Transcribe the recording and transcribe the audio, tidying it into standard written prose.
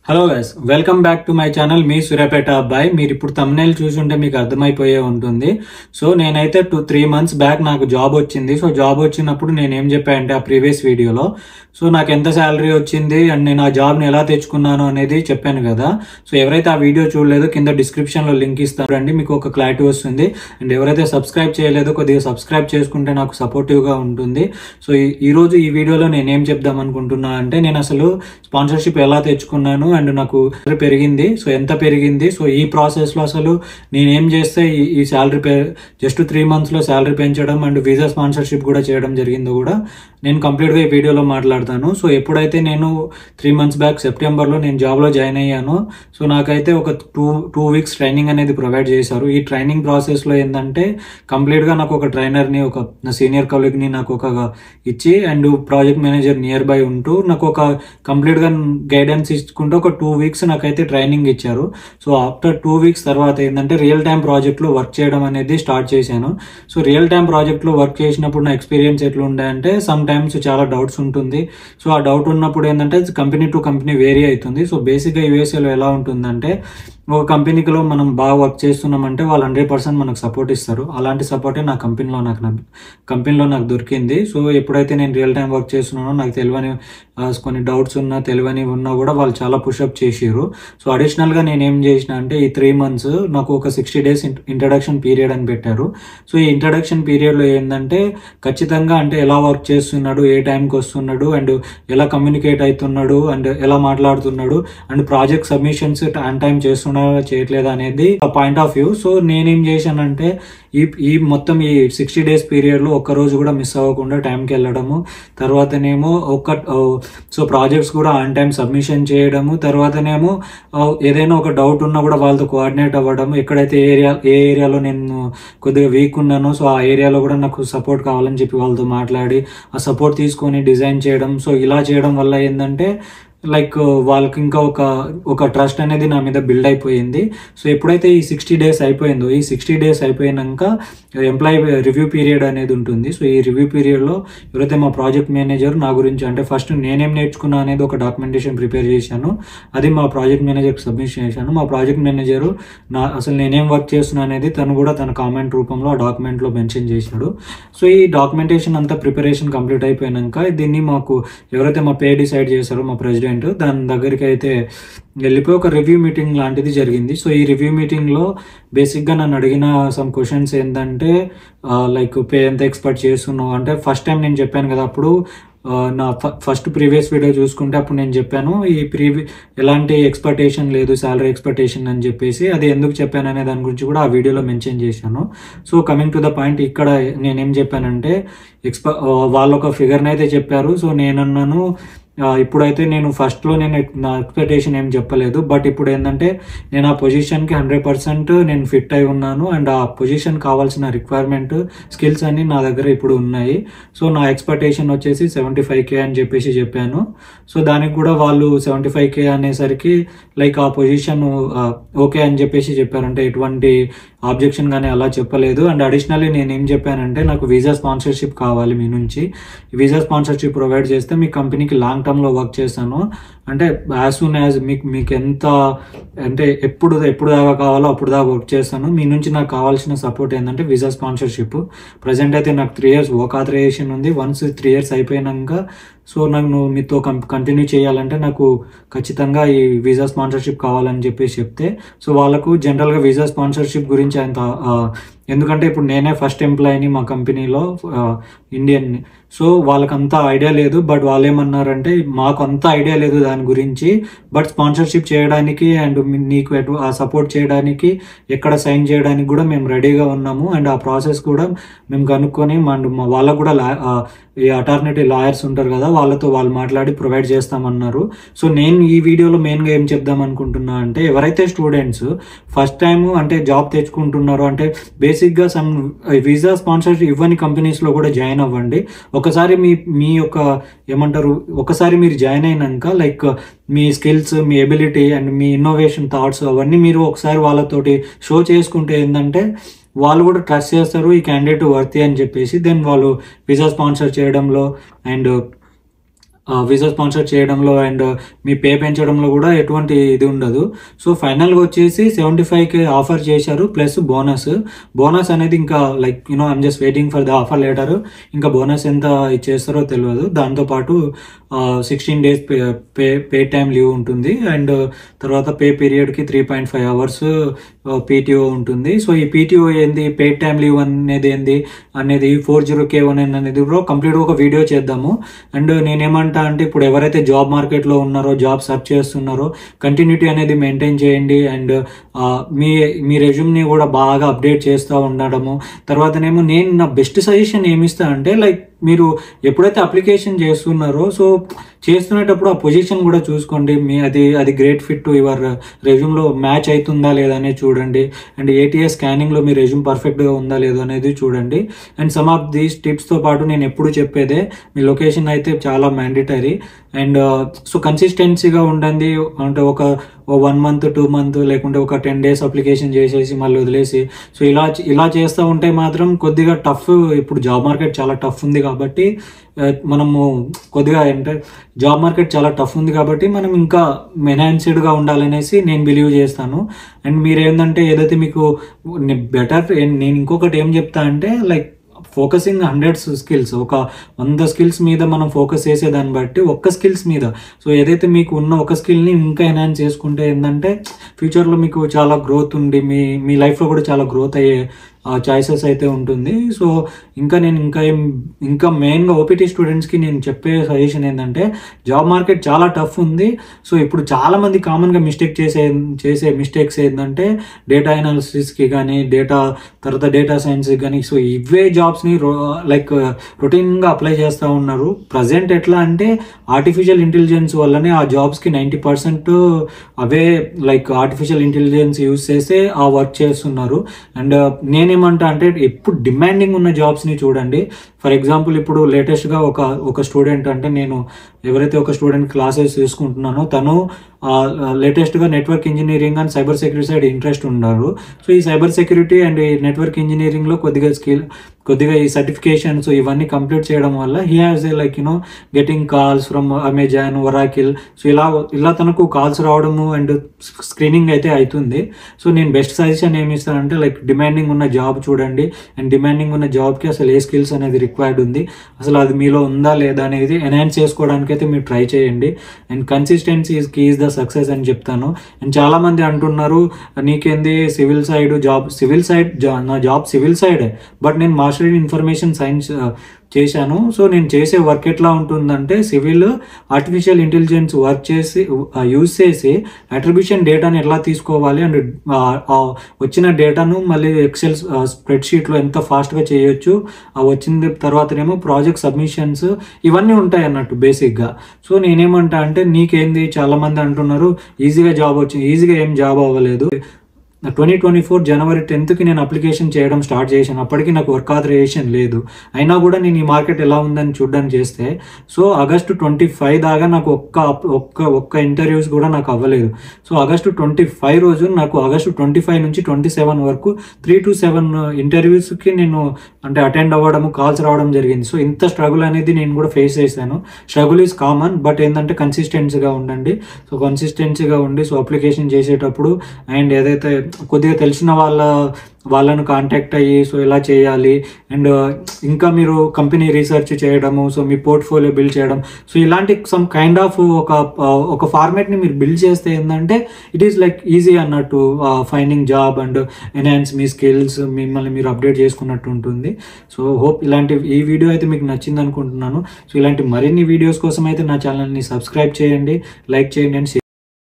Hello guys, welcome back to my channel. మీ సూర్యాపేట అబ్బాయి. మీరు ఇప్పుడు thumbnail చూసుంటే మీకు అర్థమైపోయే ఉంటుంది. సో నేనైతే 2-3 months బ్యాక్ నాకు జాబ్ వచ్చింది. సో జాబ్ వచ్చినప్పుడు నేను ఏం చెప్పానంటే ఆ ప్రీవియస్ వీడియోలో, సో నాకు ఎంత శాలరీ వచ్చింది అండ్ నేను ఆ జాబ్ని ఎలా తెచ్చుకున్నాను అనేది చెప్పాను కదా. సో ఎవరైతే ఆ వీడియో చూడలేదో కింద డిస్క్రిప్షన్లో లింక్ ఇస్తారండి, మీకు ఒక క్లారిటీ వస్తుంది. అండ్ ఎవరైతే సబ్స్క్రైబ్ చేయలేదో కొద్దిగా సబ్స్క్రైబ్ చేసుకుంటే నాకు సపోర్టివ్గా ఉంటుంది. సో ఈరోజు ఈ వీడియోలో నేను ఏం చెప్దాం అనుకుంటున్నా అంటే, నేను అసలు స్పాన్సర్షిప్ ఎలా తెచ్చుకున్నాను అండ్ నాకు పెరిగింది, సో ఎంత పెరిగింది, సో ఈ ప్రాసెస్లో అసలు నేనేం చేస్తే ఈ శాలరీ జస్ట్ 3 monthsలో శాలరీ పెంచడం అండ్ వీసా స్పాన్సర్షిప్ కూడా చేయడం జరిగిందో కూడా నేను కంప్లీట్గా ఈ వీడియోలో మాట్లాడతాను. సో ఎప్పుడైతే నేను 3 months బ్యాక్ సెప్టెంబర్లో నేను జాబ్లో జాయిన్ అయ్యాను, సో నాకైతే ఒక టూ వీక్స్ ట్రైనింగ్ అనేది ప్రొవైడ్ చేశారు. ఈ ట్రైనింగ్ ప్రాసెస్లో ఏంటంటే కంప్లీట్గా నాకు ఒక ట్రైనర్ని, ఒక సీనియర్ కలీగ్ని నాకు ఒక ఇచ్చి and project manager near by ఉంటూ నాకు ఒక కంప్లీట్గా గైడెన్స్ ఇచ్చుకుంటూ ఒక 2 weeks నాకైతే ట్రైనింగ్ ఇచ్చారు. సో ఆఫ్టర్ 2 weeks తర్వాత ఏంటంటే రియల్ టైం ప్రాజెక్ట్లో వర్క్ చేయడం అనేది స్టార్ట్ చేశాను. సో రియల్ టైం ప్రాజెక్ట్లో వర్క్ చేసినప్పుడు నా ఎక్స్పీరియన్స్ ఎట్లా ఉండే అంటే, సమ్ టైమ్స్ చాలా డౌట్స్ ఉంటుంది. సో ఆ డౌట్ ఉన్నప్పుడు ఏంటంటే కంపెనీ టు కంపెనీ వేరీ అవుతుంది. సో బేసిక్గా యూఎస్ఏలో ఎలా ఉంటుందంటే, ఒక కంపెనీలో మనం బాగా వర్క్ చేస్తున్నామంటే వాళ్ళు 100% మనకు సపోర్ట్ ఇస్తారు. అలాంటి సపోర్టే నా కంపెనీలో నాకు దొరికింది. సో ఎప్పుడైతే నేను రియల్ టైం వర్క్ చేస్తున్నానో నాకు తెలియని కొన్ని డౌట్స్ తెలియని ఉన్నా కూడా వాళ్ళు చాలా పుషప్ చేసారు. సో అడిషనల్గా నేను ఏం చేసిన అంటే, ఈ 3 months నాకు ఒక 60 days ఇంట్రడక్షన్ పీరియడ్ అని పెట్టారు. సో ఈ ఇంట్రడక్షన్ పీరియడ్లో ఏంటంటే ఖచ్చితంగా అంటే ఎలా వర్క్ చేస్తున్నాడు, ఏ టైంకి వస్తున్నాడు అండ్ ఎలా కమ్యూనికేట్ అవుతున్నాడు అండ్ ఎలా మాట్లాడుతున్నాడు and project submissions on time చేస్తున్నాడా చేయట్లేదా అనేది పాయింట్ ఆఫ్ వ్యూ. సో నేనేం చేశానంటే ఈ మొత్తం ఈ 60 days పీరియడ్లో ఒక్కరోజు కూడా మిస్ అవ్వకుండా టైంకి వెళ్ళడము, తర్వాతనేమో సో ప్రాజెక్ట్స్ కూడా ఆన్ టైం సబ్మిషన్ చేయడము, తర్వాతనేమో ఏదైనా ఒక డౌట్ ఉన్నా కూడా వాళ్ళతో కోఆర్డినేట్ అవ్వడం, ఎక్కడైతే ఏ ఏరియాలో నేను కొద్దిగా వీక్ ఉన్నానో సో ఆ ఏరియాలో కూడా నాకు సపోర్ట్ కావాలని చెప్పి వాళ్ళతో మాట్లాడి ఆ సపోర్ట్ తీసుకొని డిజైన్ చేయడం. సో ఇలా చేయడం వల్ల ఏంటంటే లైక్ వాళ్ళకి ఇంకా ఒక ట్రస్ట్ అనేది నా మీద బిల్డ్ అయిపోయింది. సో ఎప్పుడైతే ఈ 60 days అయిపోయిందో, ఈ 60 days అయిపోయినాక ఎంప్లాయీ రివ్యూ పీరియడ్ అనేది ఉంటుంది. సో ఈ రివ్యూ పీరియడ్లో ఎవరైతే మా ప్రాజెక్ట్ మేనేజర్ నా గురించి అంటే ఫస్ట్ నేనేం నేర్చుకున్నా అనేది ఒక డాక్యుమెంటేషన్ ప్రిపేర్ చేశాను, అది మా ప్రాజెక్ట్ మేనేజర్కి సబ్మిట్ చేశాను. మా ప్రాజెక్ట్ మేనేజరు అసలు నేనేం వర్క్ చేస్తున్నా అనేది తను కూడా తన కామెంట్ రూపంలో ఆ డాక్యుమెంట్లో మెన్షన్ చేశాడు. సో ఈ డాక్యుమెంటేషన్ అంతా ప్రిపరేషన్ కంప్లీట్ అయిపోయినాక దీన్ని మాకు ఎవరైతే మా పే డిసైడ్ చేశారో మా ప్రెసిడెంట్, దాని దగ్గరికి అయితే వెళ్ళిపోయి ఒక రివ్యూ మీటింగ్ లాంటిది జరిగింది. సో ఈ రివ్యూ మీటింగ్లో బేసిక్గా నన్ను అడిగిన సమ్ క్వశ్చన్స్ ఏంటంటే, లైక్ పే ఎంత ఎక్స్పెక్ట్ చేస్తున్నావు అంటే, ఫస్ట్ టైం నేను చెప్పాను కదా అప్పుడు నా ఫస్ట్ ప్రీవియస్ వీడియో చూసుకుంటే అప్పుడు నేను చెప్పాను ఎలాంటి ఎక్స్పెక్టేషన్ లేదు, శాలరీ ఎక్స్పెక్టేషన్ అని చెప్పేసి. అది ఎందుకు చెప్పాను అనే దాని గురించి కూడా ఆ వీడియోలో మెన్షన్ చేశాను. So coming to the point, ఇక్కడ నేనేం చెప్పానంటే వాళ్ళు ఒక ఫిగర్ని అయితే చెప్పారు. సో నేనన్నాను ఇప్పుడైతే నేను ఫస్ట్లో నేను నా ఎక్స్పెక్టేషన్ ఏం చెప్పలేదు, బట్ ఇప్పుడు ఏంటంటే నేను ఆ పొజిషన్కి 100% నేను ఫిట్ అయి ఉన్నాను అండ్ ఆ పొజిషన్ కావాల్సిన రిక్వైర్మెంట్ స్కిల్స్ అన్నీ నా దగ్గర ఇప్పుడు ఉన్నాయి. సో నా ఎక్స్పెక్టేషన్ వచ్చేసి 75K అని చెప్పేసి చెప్పాను. సో దానికి కూడా వాళ్ళు 75K అనేసరికి లైక్ ఆ పొజిషన్ ఓకే అని చెప్పేసి చెప్పారు, అంటే ఎటువంటి ఆబ్జెక్షన్ కానీ అలా చెప్పలేదు. అండ్ అడిషనల్లీ నేను ఏం చెప్పానంటే, నాకు వీసా స్పాన్సర్షిప్ కావాలి మీ నుంచి, వీసా స్పాన్సర్షిప్ ప్రొవైడ్ చేస్తే మీ కంపెనీకి లాంగ్ టర్మ్లో వర్క్ చేస్తాను, అంటే యాజ్ సూన్ యాజ్ మీకు ఎంత అంటే ఎప్పుడు దాకా కావాలో అప్పుడు దాకా వర్క్ చేస్తాను. మీ నుంచి నాకు కావాల్సిన సపోర్ట్ ఏంటంటే వీసా స్పాన్సర్షిప్. ప్రజెంట్ అయితే నాకు 3 years వర్క్ ఆథరైజేషన్ ఉంది. వన్స్ 3 years అయిపోయినాక సో నాకు మీతో కంటిన్యూ చేయాలంటే నాకు ఖచ్చితంగా ఈ వీసా స్పాన్సర్షిప్ కావాలని చెప్పేసి చెప్తే, సో వాళ్ళకు జనరల్గా వీసా స్పాన్సర్షిప్ గురించి అంత ఎందుకంటే ఇప్పుడు నేనే ఫస్ట్ ఎంప్లాయీని మా కంపెనీలో ఇండియన్ని, సో వాళ్ళకంతా ఐడియా లేదు. బట్ వాళ్ళు ఏమన్నారంటే, మాకు అంత ఐడియా లేదు దాని గురించి, బట్ స్పాన్సర్షిప్ చేయడానికి అండ్ నీకు ఆ సపోర్ట్ చేయడానికి ఎక్కడ సైన్ చేయడానికి కూడా మేము రెడీగా ఉన్నాము అండ్ ఆ ప్రాసెస్ కూడా మేము కనుక్కొని వాళ్ళకు కూడా ఈ అటార్నిటీ లాయర్స్ ఉంటారు కదా, వాళ్ళు మాట్లాడి ప్రొవైడ్ చేస్తామన్నారు. సో నేను ఈ వీడియోలో మెయిన్గా ఏం చెప్దాం అనుకుంటున్నా అంటే, ఎవరైతే స్టూడెంట్స్ ఫస్ట్ టైం అంటే జాబ్ తెచ్చుకుంటున్నారో అంటే బేసిక్గా సమ్ వీసా స్పాన్సర్షిప్ ఇవ్వని కంపెనీస్లో కూడా జాయిన్ అవ్వండి. ఒకసారి మీ యొక్క ఏమంటారు, ఒకసారి మీరు జాయిన్ అయినాక like me skills, me ability and me innovation thoughts అవన్నీ మీరు ఒకసారి వాళ్ళతోటి షో చేసుకుంటే ఏంటంటే వాళ్ళు కూడా ట్రస్ట్ చేస్తారు ఈ క్యాండిడేట్ వర్తి అని చెప్పేసి. దెన్ వాళ్ళు వీసా స్పాన్సర్ చేయడంలో అండ్ వీసా స్పాన్సర్ చేయడంలో అండ్ మీ పే పెంచడంలో కూడా ఎటువంటి ఇది ఉండదు. సో ఫైనల్గా వచ్చేసి 75K ఆఫర్ చేశారు ప్లస్ బోనస్ అనేది ఇంకా like I'm just waiting for the offer letter. ఇంకా బోనస్ ఎంత ఇచ్చేస్తారో తెలియదు. దాంతోపాటు 16 days పే టైం లీవ్ ఉంటుంది అండ్ తర్వాత పే పీరియడ్కి 3.5 hours PTO ఉంటుంది. సో ఈ PTO ఏంది, పే టైం లీవ్ అనేది ఏంది అనేది 40K1 అనేది కూడా కంప్లీట్గా ఒక వీడియో చేద్దాము. అండ్ నేనేమంటా అంటే ఇప్పుడు ఎవరైతే జాబ్ మార్కెట్లో ఉన్నారో, జాబ్ సర్చ్ చేస్తున్నారో కంటిన్యూటీ అనేది మెయింటైన్ చేయండి అండ్ మీ రెజ్యూమ్ని కూడా బాగా అప్డేట్ చేస్తూ ఉండడము. తర్వాతనేమో నేను నా బెస్ట్ సజెషన్ ఏమిస్తా అంటే లైక్ మీరు ఎప్పుడైతే అప్లికేషన్ చేస్తున్నారో సో చేస్తున్నప్పుడు ఆ పొజిషన్ కూడా చూసుకోండి. అది గ్రేట్ ఫిట్ టు యువర్ రెజ్యూమ్లో మ్యాచ్ అవుతుందా లేదా అనేది చూడండి. అండ్ ATS స్కానింగ్లో మీ రెజ్యూమ్ పర్ఫెక్ట్గా ఉందా లేదా అనేది చూడండి. అండ్ సమ్ ఆఫ్ దీస్ టిప్స్తో పాటు నేను ఎప్పుడు చెప్పేదే మీ లొకేషన్ అయితే చాలా మ్యాండేటరీ. అండ్ సో కన్సిస్టెన్సీగా ఉండండి. అంటే ఒక 1 month 2 months లేకుంటే ఒక 10 days అప్లికేషన్ చేసేసి మళ్ళీ వదిలేసి సో ఇలా చేస్తూ ఉంటే మాత్రం కొద్దిగా టఫ్. ఇప్పుడు జాబ్ మార్కెట్ చాలా టఫ్ ఉంది కాబట్టి మనము కొద్దిగా అంటే జాబ్ మార్కెట్ చాలా టఫ్ ఉంది కాబట్టి మనం ఇంకా ఎన్హాన్స్డ్గా ఉండాలనేసి నేను బిలీవ్ చేస్తాను. అండ్ మీరు ఏంటంటే ఏదైతే మీకు బెటర్, నేను ఇంకొకటి ఏం చెప్తా అంటే లైక్ ఫోకసింగ్ 100 skills, ఒక 100 skills మీద మనం ఫోకస్ చేసేదాన్ని బట్టి ఒక్క స్కిల్స్ మీద సో ఏదైతే మీకు ఉన్న ఒక స్కిల్ని ఇంకా ఎన్హాన్స్ చేసుకుంటే ఏంటంటే ఫ్యూచర్లో మీకు చాలా గ్రోత్ ఉండి మీ లైఫ్లో కూడా చాలా గ్రోత్ అయ్యే చాయిసెస్ అయితే ఉంటుంది. సో నేను ఇంకా మెయిన్గా OPT స్టూడెంట్స్కి నేను చెప్పే సజెషన్ ఏంటంటే జాబ్ మార్కెట్ చాలా టఫ్ ఉంది. సో ఇప్పుడు చాలామంది కామన్గా చేసే మిస్టేక్స్ ఏంటంటే డేటా అనాలిసిస్కి కానీ తర్వాత డేటా సైన్స్కి కానీ సో ఇవే జాబ్స్ని లైక్ రొటీన్గా అప్లై చేస్తూ ఉన్నారు. ప్రజెంట్ ఎట్లా అంటే ఆర్టిఫిషియల్ ఇంటెలిజెన్స్ వల్లనే ఆ జాబ్స్కి 90% అవే లైక్ ఆర్టిఫిషియల్ ఇంటెలిజెన్స్ యూజ్ చేస్తే ఆ వర్క్ చేస్తున్నారు. అండ్ నేనేమంటా అంటే ఎప్పుడు డిమాండింగ్ ఉన్న జాబ్స్ని చూడండి. ఫర్ ఎగ్జాంపుల్ ఇప్పుడు లేటెస్ట్గా ఒక స్టూడెంట్, అంటే నేను ఎవరైతే ఒక స్టూడెంట్ క్లాసెస్ తీసుకుంటున్నానో తను లేటెస్ట్గా network engineering and cyber security side interest ఉన్నారు. సో ఈ సైబర్ సెక్యూరిటీ అండ్ ఈ నెట్వర్క్ ఇంజనీరింగ్లో కొద్దిగా ఈ సర్టిఫికేషన్స్ ఇవన్నీ కంప్లీట్ చేయడం వల్ల he has like getting calls from Amazon, Oracle. So ఇలా తనకు కాల్స్ రావడము అండ్ స్క్రీనింగ్ అయితే అవుతుంది. సో నేను బెస్ట్ సజెషన్ ఏమి ఇస్తానంటే లైక్ డిమాండింగ్ ఉన్న జాబ్ చూడండి. అండ్ డిమాండింగ్ ఉన్న జాబ్కి అసలు ఏ స్కిల్స్ అనేది రిక్వైర్డ్ ఉంది, అసలు అది మీలో ఉందా లేదా అనేది ఎన్హాన్స్ చేసుకోవడానికి అయితే మీరు ట్రై చేయండి. And consistency is the success అని చెప్తాను. అండ్ చాలామంది అంటున్నారు నీకేంది నా జాబ్ సివిల్ సైడే, బట్ నేను మాస్టర్ ఇన్ ఇన్ఫర్మేషన్ సైన్స్ చేశాను. సో నేను చేసే వర్క్ ఎట్లా ఉంటుందంటే సివిల్ ఆర్టిఫిషియల్ ఇంటెలిజెన్స్ వర్క్ చేసి యూజ్ చేసి అట్రిబ్యూషన్ డేటాను ఎలా తీసుకోవాలి అండ్ వచ్చిన డేటాను మళ్ళీ ఎక్సెల్ స్ప్రెడ్షీట్లో ఎంత ఫాస్ట్గా చేయొచ్చు, వచ్చిన తర్వాతనేమో ప్రాజెక్ట్ సబ్మిషన్స్ ఇవన్నీ ఉంటాయి అన్నట్టు బేసిక్గా. సో నేనేమంటా అంటే నీకేంది, చాలామంది అంటున్నారు ఈజీగా జాబ్ వచ్చింది, ఈజీగా ఏం జాబ్ అవ్వలేదు. 2024 January 10th నేను అప్లికేషన్ చేయడం స్టార్ట్ చేశాను. అప్పటికి నాకు వర్క్ ఆథరైజేషన్ లేదు, అయినా కూడా నేను ఈ మార్కెట్ ఎలా ఉందని చూడడానికి చేస్తే సో August 25 దాకా నాకు ఒక్క ఇంటర్వ్యూస్ కూడా నాకు అవ్వలేదు. సో August 25 రోజు నాకు August 25 నుంచి 27 వరకు 3 to 7 ఇంటర్వ్యూస్కి నేను అంటే అటెండ్ అవ్వడము, కాల్స్ రావడం జరిగింది. సో ఇంత స్ట్రగుల్ అనేది నేను కూడా ఫేస్ చేశాను. స్ట్రగుల్ ఈజ్ కామన్, బట్ ఏంటంటే కన్సిస్టెన్సీగా ఉండండి. సో కన్సిస్టెన్సీగా ఉండి సో అప్లికేషన్ చేసేటప్పుడు అండ్ ఏదైతే కొద్దిగా తెలిసిన వాళ్ళను కాంటాక్ట్ అయ్యి సో ఎలా చేయాలి అండ్ ఇంకా మీరు కంపెనీ రీసెర్చ్ చేయడము, సో మీ పోర్ట్ఫోలియో బిల్డ్ చేయడం, సో ఇలాంటి సమ్ కైండ్ ఆఫ్ ఒక ఫార్మాట్ని మీరు బిల్డ్ చేస్తే ఏంటంటే ఇట్ ఈస్ లైక్ ఈజీ అన్నట్టు finding job and enhance me skills, మిమ్మల్ని మీరు అప్డేట్ చేసుకున్నట్టు ఉంటుంది. సో హోప్ ఈ వీడియో అయితే మీకు నచ్చింది అనుకుంటున్నాను. సో ఇలాంటి మరిన్ని వీడియోస్ కోసం అయితే నా ఛానల్ని సబ్స్క్రైబ్ చేయండి, లైక్ చేయండి అండ్